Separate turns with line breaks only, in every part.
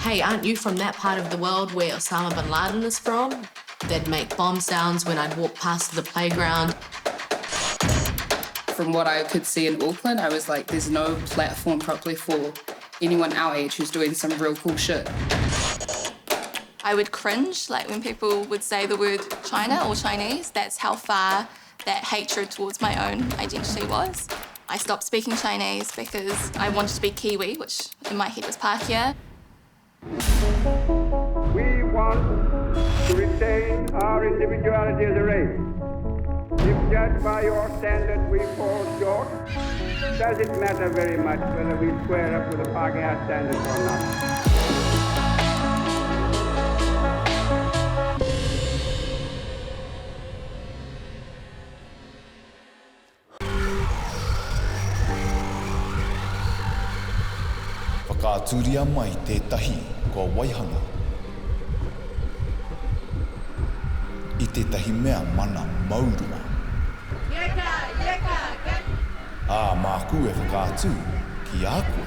Hey, aren't you from that part of the world where Osama bin Laden is from? They'd make bomb sounds when I'd walk past the playground.
From what I could see in Auckland, I was like, there's no platform properly for anyone our age who's doing some real cool shit.
I would cringe, like when people would say the word China or Chinese. That's how far that hatred towards my own identity was. I stopped speaking Chinese because I wanted to be Kiwi, which in my head was Pākehā.
We want to retain our individuality as a race. If judged by your standards we fall short, does it matter very much whether we square up with the Pākehā standards or not?
Whakaaturia mai tētahi ko waihanga. I tētahi mea mana maurua. Ā māku e whakaatu ki a koe.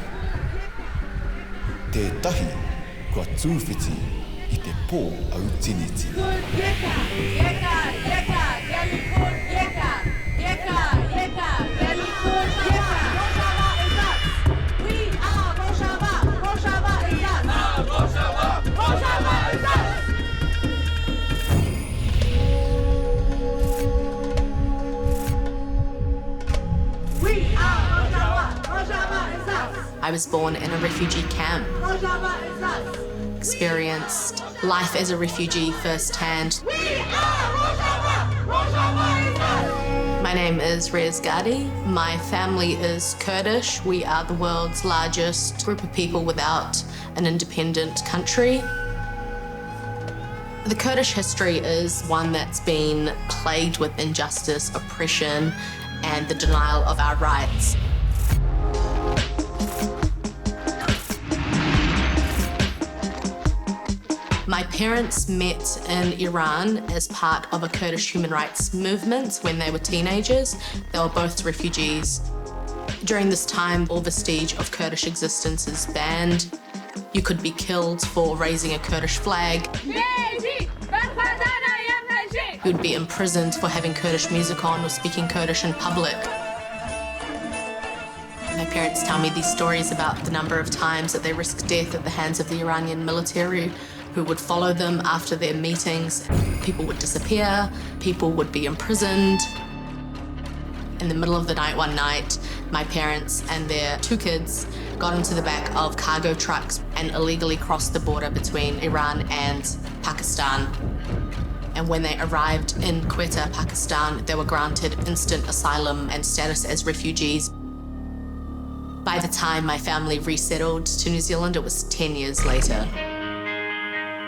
Tētahi kua tūwhiti I te pō Aotearoa.
I was born in a refugee camp. Experienced life as a refugee firsthand. My name is Rez Gardi. My family is Kurdish. We are the world's largest group of people without an independent country. The Kurdish history is one that's been plagued with injustice, oppression, and the denial of our rights. My parents met in Iran as part of a Kurdish human rights movement when they were teenagers. They were both refugees. During this time, all vestige of Kurdish existence is banned. You could be killed for raising a Kurdish flag. You'd be imprisoned for having Kurdish music on or speaking Kurdish in public. My parents tell me these stories about the number of times that they risked death at the hands of the Iranian military who would follow them after their meetings. People would disappear, people would be imprisoned. In the middle of the night one night, my parents and their 2 kids got into the back of cargo trucks and illegally crossed the border between Iran and Pakistan. And when they arrived in Quetta, Pakistan, they were granted instant asylum and status as refugees. By the time my family resettled to New Zealand, it was 10 years later.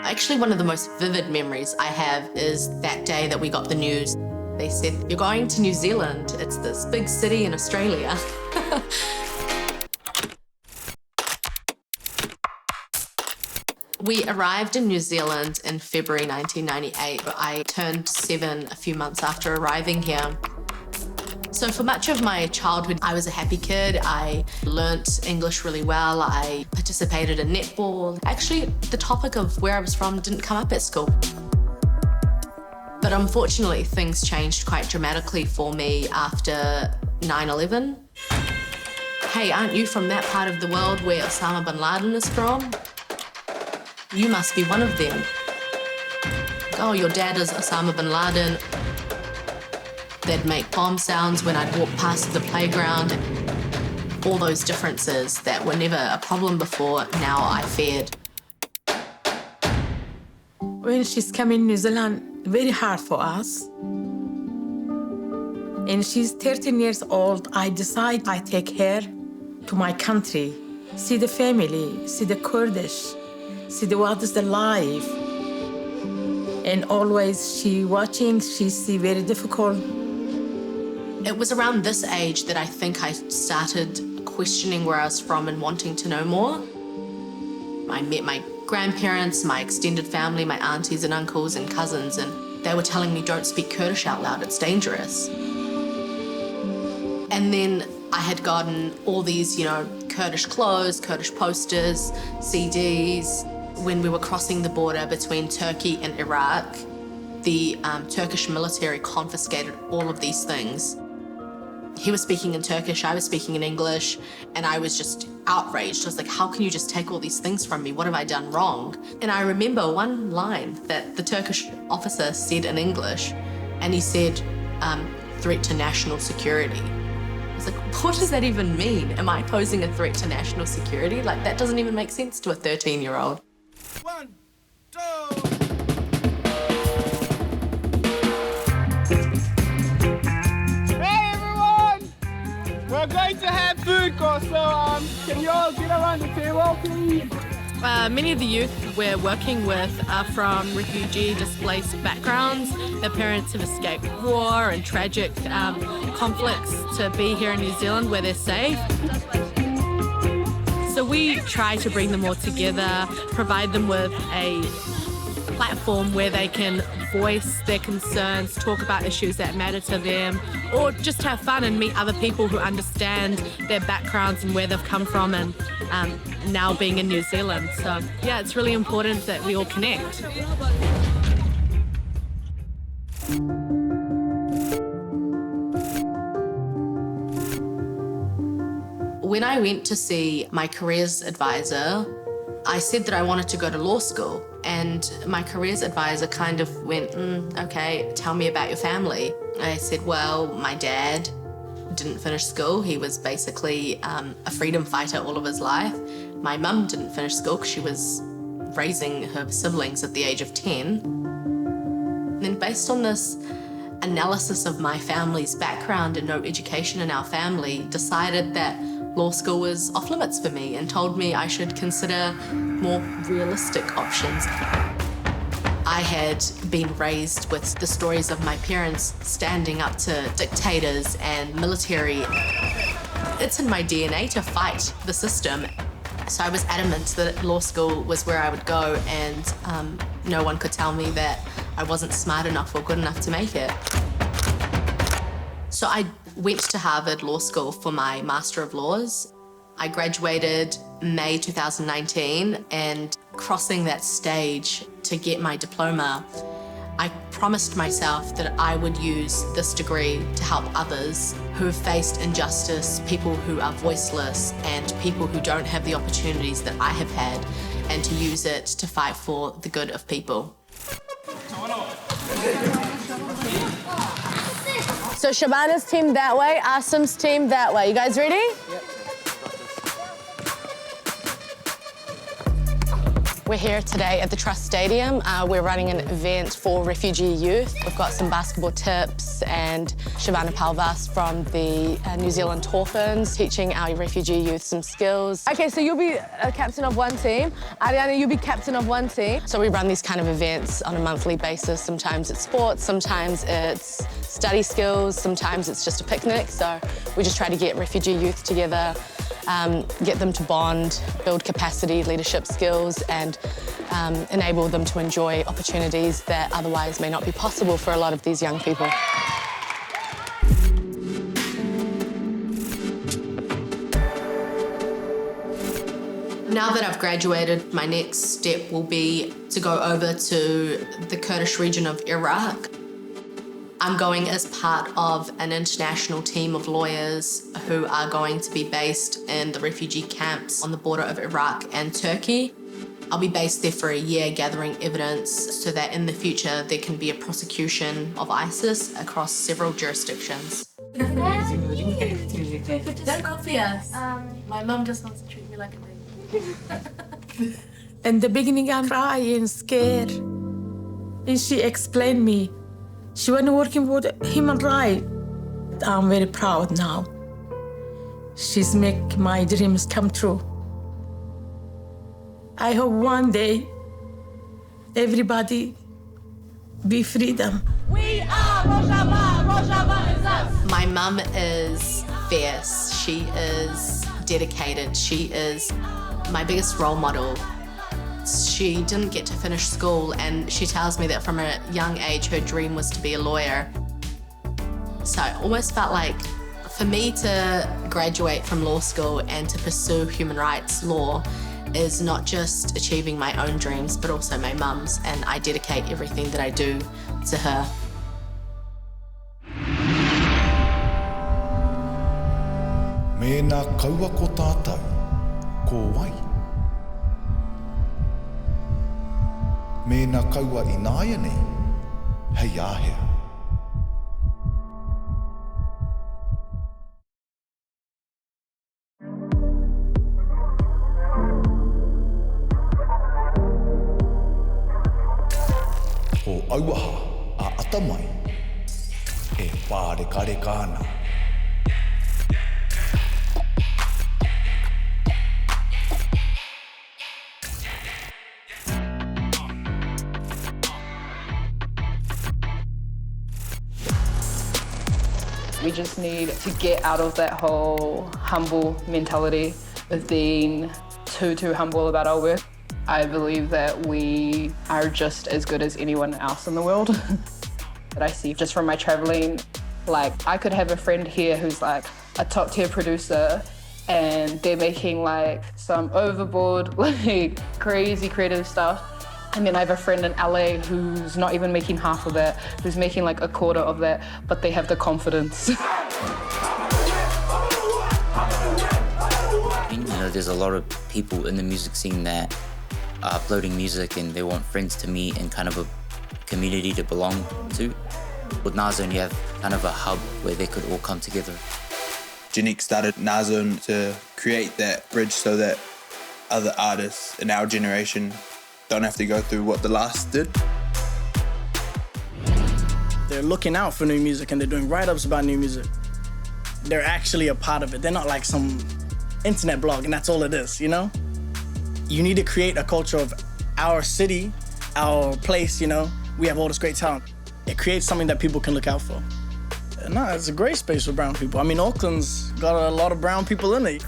Actually, one of the most vivid memories I have is that day that we got the news. They said, "You're going to New Zealand. It's this big city in Australia." We arrived in New Zealand in February 1998. I turned 7 a few months after arriving here. So for much of my childhood, I was a happy kid. I learnt English really well. I participated in netball. Actually, the topic of where I was from didn't come up at school. But unfortunately, things changed quite dramatically for me after 9/11. Hey, aren't you from that part of the world where Osama bin Laden is from? You must be one of them. Oh, your dad is Osama bin Laden. They'd make bomb sounds when I'd walk past the playground. All those differences that were never a problem before, now I feared.
When she's coming to New Zealand, very hard for us. And she's 13 years old. I decide I take her to my country, see the family, see the Kurdish, see what is the life. And always she watching, she see very difficult.
It was around this age that I think I started questioning where I was from and wanting to know more. I met my grandparents, my extended family, my aunties and uncles and cousins, and they were telling me, don't speak Kurdish out loud, it's dangerous. And then I had gotten all these, Kurdish clothes, Kurdish posters, CDs. when we were crossing the border between Turkey and Iraq, the Turkish military confiscated all of these things. He was speaking in Turkish, I was speaking in English, and I was just outraged. I was like, how can you just take all these things from me? What have I done wrong? And I remember one line that the Turkish officer said in English, and he said, threat to national security. I was like, what does that even mean? Am I posing a threat to national security? Like, that doesn't even make sense to a 13-year-old.
1, 2. We're going to have food course, so can you all get around the table, please?
Many of the youth we're working with are from refugee displaced backgrounds. Their parents have escaped war and tragic conflicts to be here in New Zealand where they're safe. So we try to bring them all together, provide them with a platform where they can voice their concerns, talk about issues that matter to them, or just have fun and meet other people who understand their backgrounds and where they've come from, and now being in New Zealand. So yeah, it's really important that we all connect.
When I went to see my careers advisor, I said that I wanted to go to law school, and my careers advisor kind of went, okay, tell me about your family. I said, well, my dad didn't finish school. He was basically a freedom fighter all of his life. My mum didn't finish school because she was raising her siblings at the age of 10. And then based on this analysis of my family's background and no education in our family, decided that law school was off limits for me and told me I should consider more realistic options. I had been raised with the stories of my parents standing up to dictators and military. It's in my DNA to fight the system. So I was adamant that law school was where I would go, and no one could tell me that I wasn't smart enough or good enough to make it. So I went to Harvard Law School for my Master of Laws. I graduated May 2019, and crossing that stage to get my diploma, I promised myself that I would use this degree to help others who have faced injustice, people who are voiceless, and people who don't have the opportunities that I have had, and to use it to fight for the good of people.
So Shabana's team that way, Asim's team that way. You guys ready? Yep. We're here today at the Trust Stadium. We're running an event for refugee youth. We've got some basketball tips and Shabana Palvas from the New Zealand Orphans teaching our refugee youth some skills. Okay, so you'll be a captain of one team. Ariana, you'll be captain of one team. So we run these kind of events on a monthly basis. Sometimes it's sports, sometimes it's study skills, sometimes it's just a picnic. So we just try to get refugee youth together, get them to bond, build capacity, leadership skills, and enable them to enjoy opportunities that otherwise may not be possible for a lot of these young people.
Now that I've graduated, my next step will be to go over to the Kurdish region of Iraq. I'm going as part of an international team of lawyers who are going to be based in the refugee camps on the border of Iraq and Turkey. I'll be based there for a year gathering evidence so that in the future there can be a prosecution of ISIS across several jurisdictions.
Don't copy us. My mum just wants to treat me like a baby.
In the beginning, I'm crying, scared. And she explained me. She went working for the human rights. I'm very proud now. She's make my dreams come true. I hope one day everybody be freedom.
We are Rojava, Rojava is us.
My mum is fierce. She is dedicated. She is my biggest role model. She didn't get to finish school, and she tells me that from a young age her dream was to be a lawyer. So I almost felt like for me to graduate from law school and to pursue human rights law, is not just achieving my own dreams, but also my mum's, and I dedicate everything that I do to her.
Mēnā kaua ko tātou, ko wai. Mēnā kaua I nāia nei, hei āhea. Ko auaha a atamai, e pāre kare kāna.
We just need to get out of that whole humble mentality of being too humble about our work. I believe that we are just as good as anyone else in the world. That I see just from my traveling, like I could have a friend here who's like a top tier producer and they're making like some overboard, like crazy creative stuff. And then I have a friend in LA who's not even making half of that, who's making like a quarter of that, but they have the confidence.
You know, there's a lot of people in the music scene that are uploading music and they want friends to meet and kind of a community to belong to. With NAZON, you have kind of a hub where they could all come together.
Jonique started NAZON to create that bridge so that other artists in our generation don't have to go through what the last did.
They're looking out for new music and they're doing write-ups about new music. They're actually a part of it. They're not like some internet blog and that's all it is, you know? You need to create a culture of our city, our place, you know? We have all this great talent. It creates something that people can look out for. No, it's a great space for brown people. I mean, Auckland's got a lot of brown people in it.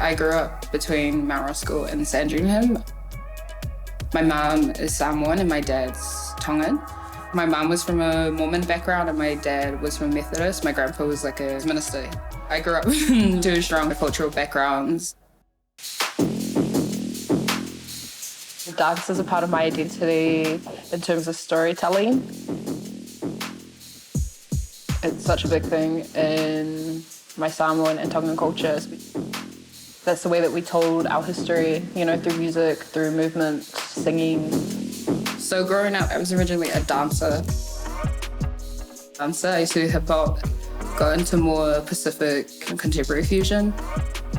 I grew up between Mount Roskill and Sandringham. My mum is Samoan and my dad's Tongan. My mum was from a Mormon background and my dad was from Methodist. My grandpa was like a minister. I grew up in two strong cultural backgrounds. Dance is a part of my identity in terms of storytelling. It's such a big thing in my Samoan and Tongan culture. That's the way that we told our history, you know, through music, through movement, singing. So growing up, I was originally a dancer. I used to do hip-hop, got into more Pacific and contemporary fusion.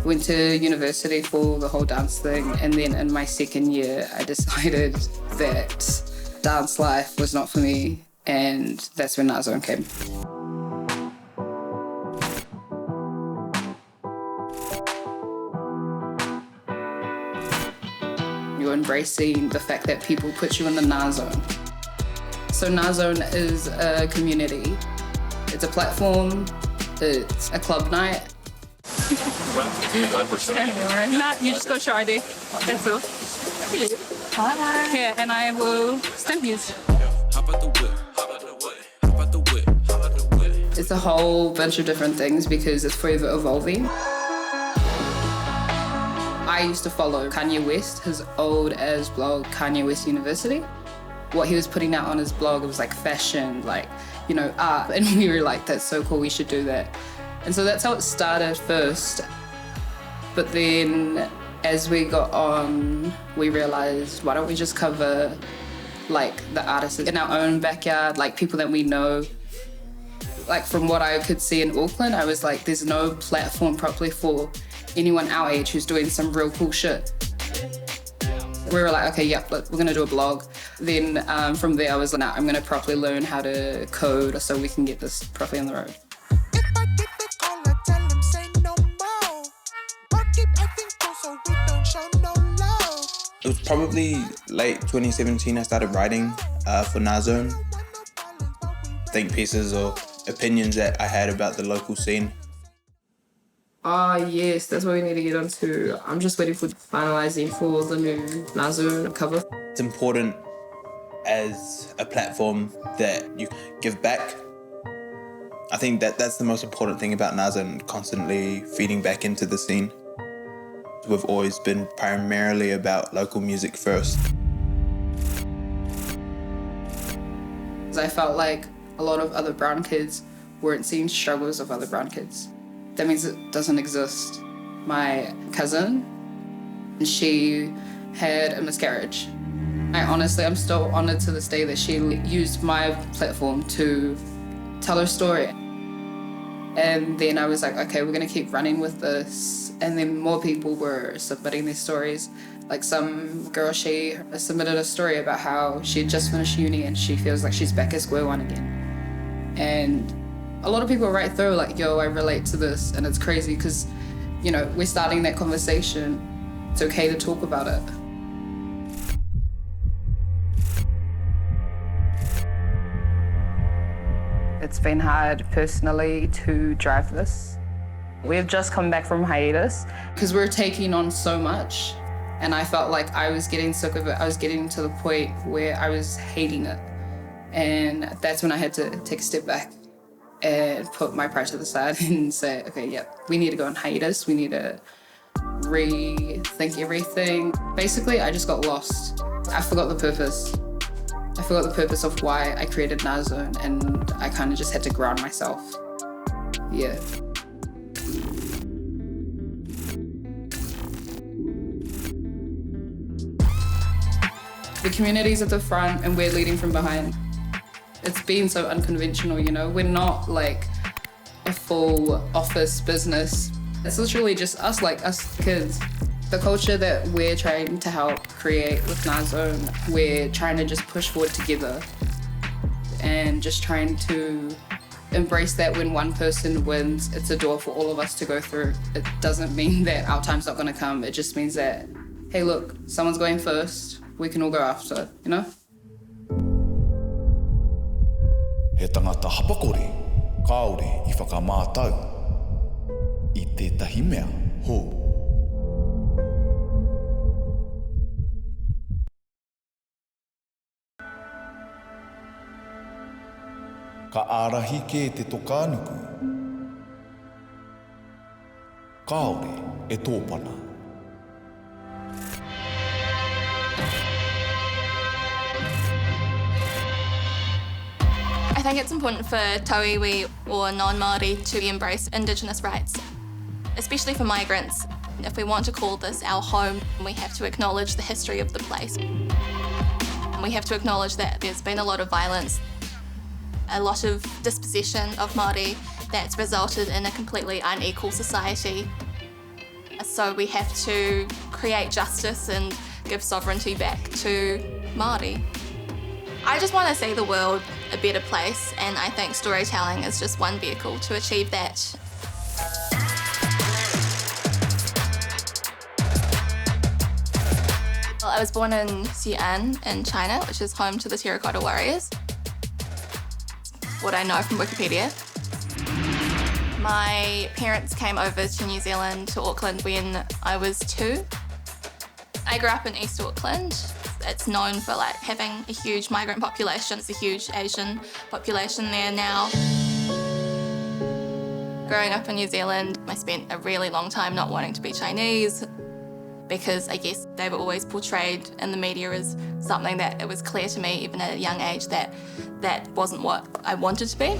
Went to university for the whole dance thing, and then in my second year, I decided that dance life was not for me, and that's when NAZON came. You're embracing the fact that people put you in the NAZON. So NAZON is a community. It's a platform, it's a club night.
Nah, you just go show ID. That's all. Hi. Here, and I will stamp you.
It's a whole bunch of different things because it's forever evolving. I used to follow Kanye West, his old as blog, Kanye West University. What he was putting out on his blog, it was like fashion, like, you know, art. And we were like, that's so cool, we should do that. And so that's how it started first. But then as we got on, we realized, why don't we just cover like the artists in our own backyard, like people that we know. Like from what I could see in Auckland, I was like, there's no platform properly for anyone our age who's doing some real cool shit. We were like, okay, yep, we're gonna do a blog. Then from there I was like, nah, I'm gonna properly learn how to code so we can get this properly on the road.
It was probably late 2017 I started writing for NAZON. Think pieces or opinions that I had about the local scene.
Ah, yes, that's what we need to get onto. I'm just waiting for finalising for the new NAZON cover.
It's important as a platform that you give back. I think that's the most important thing about NAZON, constantly feeding back into the scene. We've always been primarily about local music first.
I felt like a lot of other brown kids weren't seeing struggles of other brown kids. That means it doesn't exist. My cousin, she had a miscarriage. I'm still honoured to this day that she used my platform to tell her story. And then I was like, okay, we're gonna keep running with this. And then more people were submitting their stories. Like some girl, she submitted a story about how she had just finished uni and she feels like she's back at square one again. And a lot of people right through like, yo, I relate to this. And it's crazy because, you know, we're starting that conversation. It's okay to talk about it. It's been hard personally to drive this. We've just come back from hiatus because we're taking on so much. And I felt like I was getting sick of it. I was getting to the point where I was hating it. And that's when I had to take a step back and put my pride to the side and say, okay, yeah, we need to go on hiatus. We need to rethink everything. Basically, I just got lost. I forgot the purpose. I forgot the purpose of why I created NAZON, and I kind of just had to ground myself. Yeah. The community's at the front and we're leading from behind. It's been so unconventional, you know? We're not like a full office business. It's literally just us, like us kids. The culture that we're trying to help create with NAZON, we're trying to just push forward together and just trying to embrace that when one person wins, it's a door for all of us to go through. It doesn't mean that our time's not gonna come. It just means that, hey, look, someone's going first. We can all go after, you know?
He tangata hapakore, kaore I whakamātau. I tētahi mea, hō. Ka ārahi ke te tokānuku. Kaore e tōpana.
I think it's important for tauiwi or non-Māori to embrace Indigenous rights, especially for migrants. If we want to call this our home, we have to acknowledge the history of the place. We have to acknowledge that there's been a lot of violence, a lot of dispossession of Māori that's resulted in a completely unequal society. So we have to create justice and give sovereignty back to Māori. I just want to see the world a better place, and I think storytelling is just one vehicle to achieve that. Well, I was born in Xi'an in China, which is home to the Terracotta Warriors. What I know from Wikipedia. My parents came over to New Zealand, to Auckland, when I was 2. I grew up in East Auckland. It's known for like having a huge migrant population. It's a huge Asian population there now. Growing up in New Zealand, I spent a really long time not wanting to be Chinese because I guess they were always portrayed in the media as something that it was clear to me, even at a young age, that that wasn't what I wanted to be.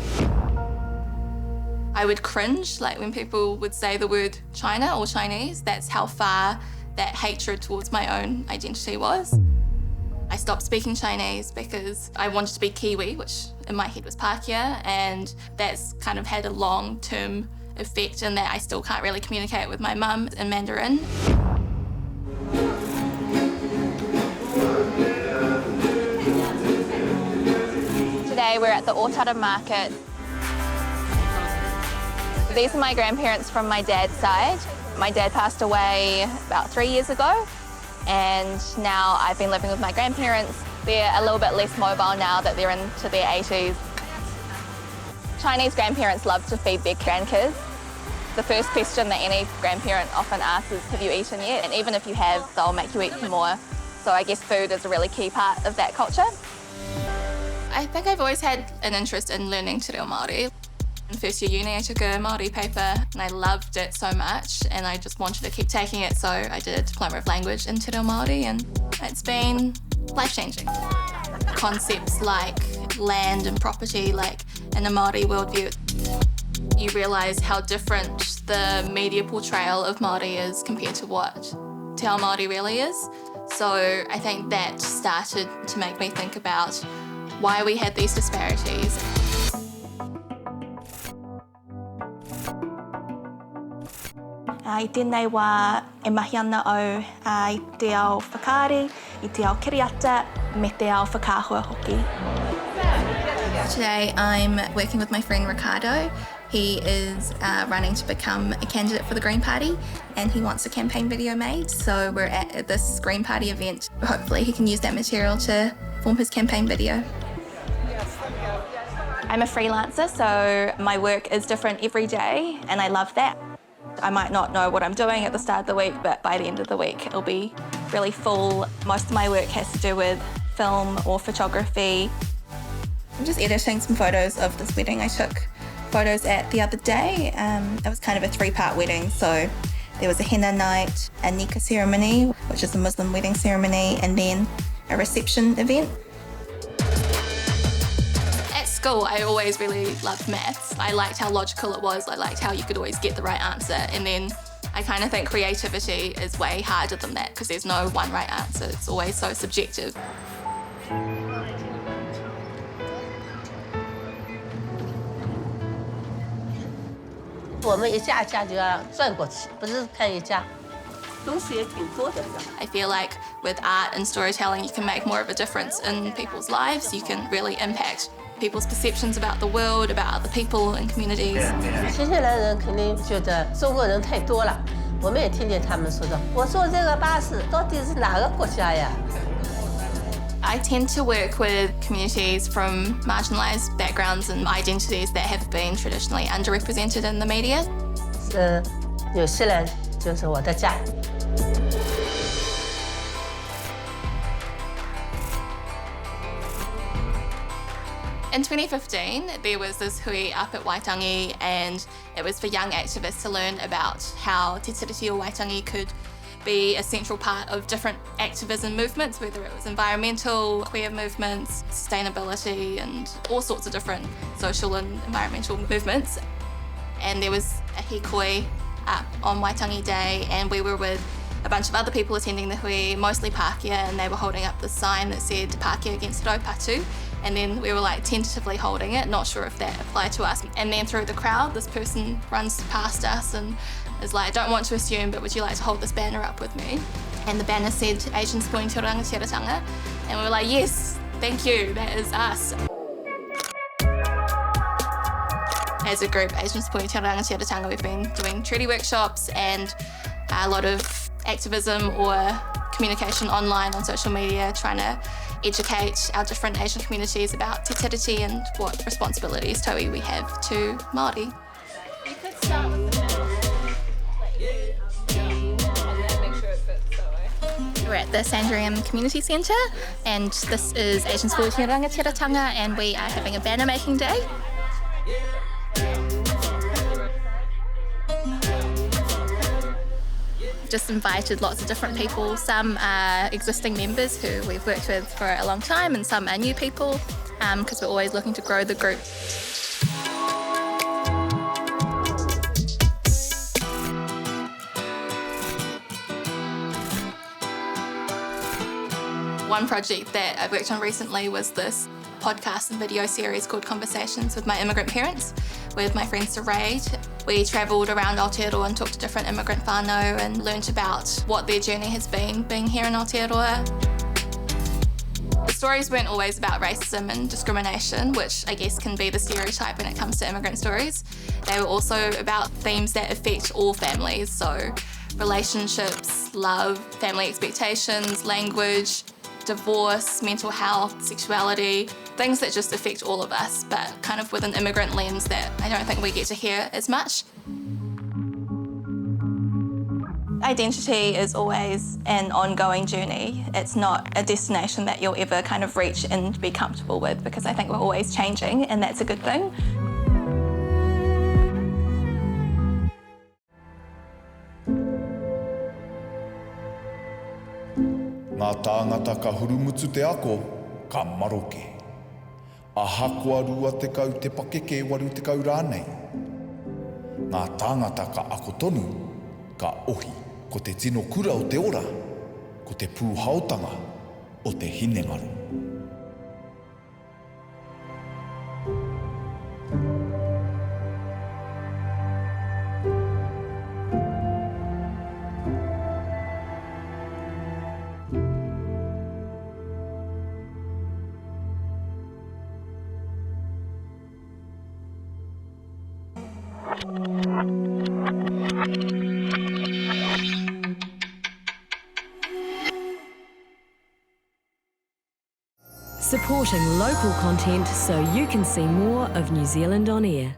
I would cringe, like when people would say the word China or Chinese. That's how far that hatred towards my own identity was. I stopped speaking Chinese because I wanted to be Kiwi, which in my head was Pākehā, and that's kind of had a long-term effect in that I still can't really communicate with my mum in Mandarin. Today we're at the Aotearoa market. These are my grandparents from my dad's side. My dad passed away about 3 years ago, and now I've been living with my grandparents. They're a little bit less mobile now that they're into their 80s. Chinese grandparents love to feed their grandkids. The first question that any grandparent often asks is, have you eaten yet? And even if you have, they'll make you eat more. So I guess food is a really key part of that culture. I think I've always had an interest in learning te reo Māori. In first year uni, I took a Māori paper and I loved it so much and I just wanted to keep taking it, so I did a Diploma of Language in te reo Māori and it's been life-changing. Concepts like land and property, like in a Māori worldview, you realise how different the media portrayal of Māori is compared to what te ao Māori really is. So I think that started to make me think about why we had these disparities.
I tēnei wā e mahi ana au I te ao whakaari, I te ao kiriata, me te ao whakahua hoki.
Today I'm working with my friend Ricardo. He is running to become a candidate for the Green Party and he wants a campaign video made. So we're at this Green Party event. Hopefully he can use that material to form his campaign video.
I'm a freelancer, so my work is different every day and I love that. I might not know what I'm doing at the start of the week, but by the end of the week it'll be really full. Most of my work has to do with film or photography.
I'm just editing some photos of this wedding I took photos at the other day. It was kind of a 3-part wedding, so there was a henna night, a nikah ceremony, which is a Muslim wedding ceremony, and then a reception event. At school, I always really loved maths. I liked how logical it was. I liked how you could always get the right answer. And then I kind of think creativity is way harder than that because there's no one right answer. It's always so subjective. I feel like with art and storytelling you can make more of a difference in people's lives. You can really impact people's perceptions about the world, about other people and communities.
新西兰人肯定觉得中国人太多了，我们也听见他们说的，我坐这个巴士到底是哪个国家呀？
I tend to work with communities from marginalised backgrounds and identities that have been traditionally underrepresented in the media.
纽西兰就是我的家。
In 2015, there was this hui up at Waitangi and it was for young activists to learn about how te tiriti o Waitangi could be a central part of different activism movements, whether it was environmental, queer movements, sustainability, and all sorts of different social and environmental movements. And there was a hikoi up on Waitangi Day and we were with a bunch of other people attending the hui, mostly Pākehā, and they were holding up the sign that said Pākehā against Raupatu. And then we were like tentatively holding it, not sure if that applied to us. And then through the crowd, this person runs past us and is like, I don't want to assume, but would you like to hold this banner up with me? And the banner said, Asians supporting Te Rangatiratanga. And we were like, yes, thank you, that is us. As a group, Asians supporting Te Rangatiratanga, we've been doing treaty workshops and a lot of activism or communication online on social media, trying to educate our different Asian communities about te tiriti and what responsibilities taui we have to Māori.
You could start with the and then make sure it fits that way.
We're at the Sandringham Community Centre and this is Asians for Te Rangatiratanga and we are having a banner making day. Just invited lots of different people. Some are existing members who we've worked with for a long time and some are new people because we're always looking to grow the group. One project that I've worked on recently was this podcast and video series called Conversations with My Immigrant Parents with my friend Sareed. We travelled around Aotearoa and talked to different immigrant whānau and learnt about what their journey has been being here in Aotearoa. The stories weren't always about racism and discrimination, which I guess can be the stereotype when it comes to immigrant stories. They were also about themes that affect all families, so relationships, love, family expectations, language, divorce, mental health, sexuality, things that just affect all of us, but kind of with an immigrant lens that I don't think we get to hear as much.
Identity is always an ongoing journey. It's not a destination that you'll ever kind of reach and be comfortable with, because I think we're always changing, and that's a good thing.
Ngā tāngata ka hurumutu te ako, ka maroke. A hakua rua te kau te pakeke waru te kau rānei. Ngā tāngata ka ako tonu, ka ohi, ko te tino kura o te ora, ko te pūhautanga o te hinengaru.
Supporting local content so you can see more of New Zealand on air.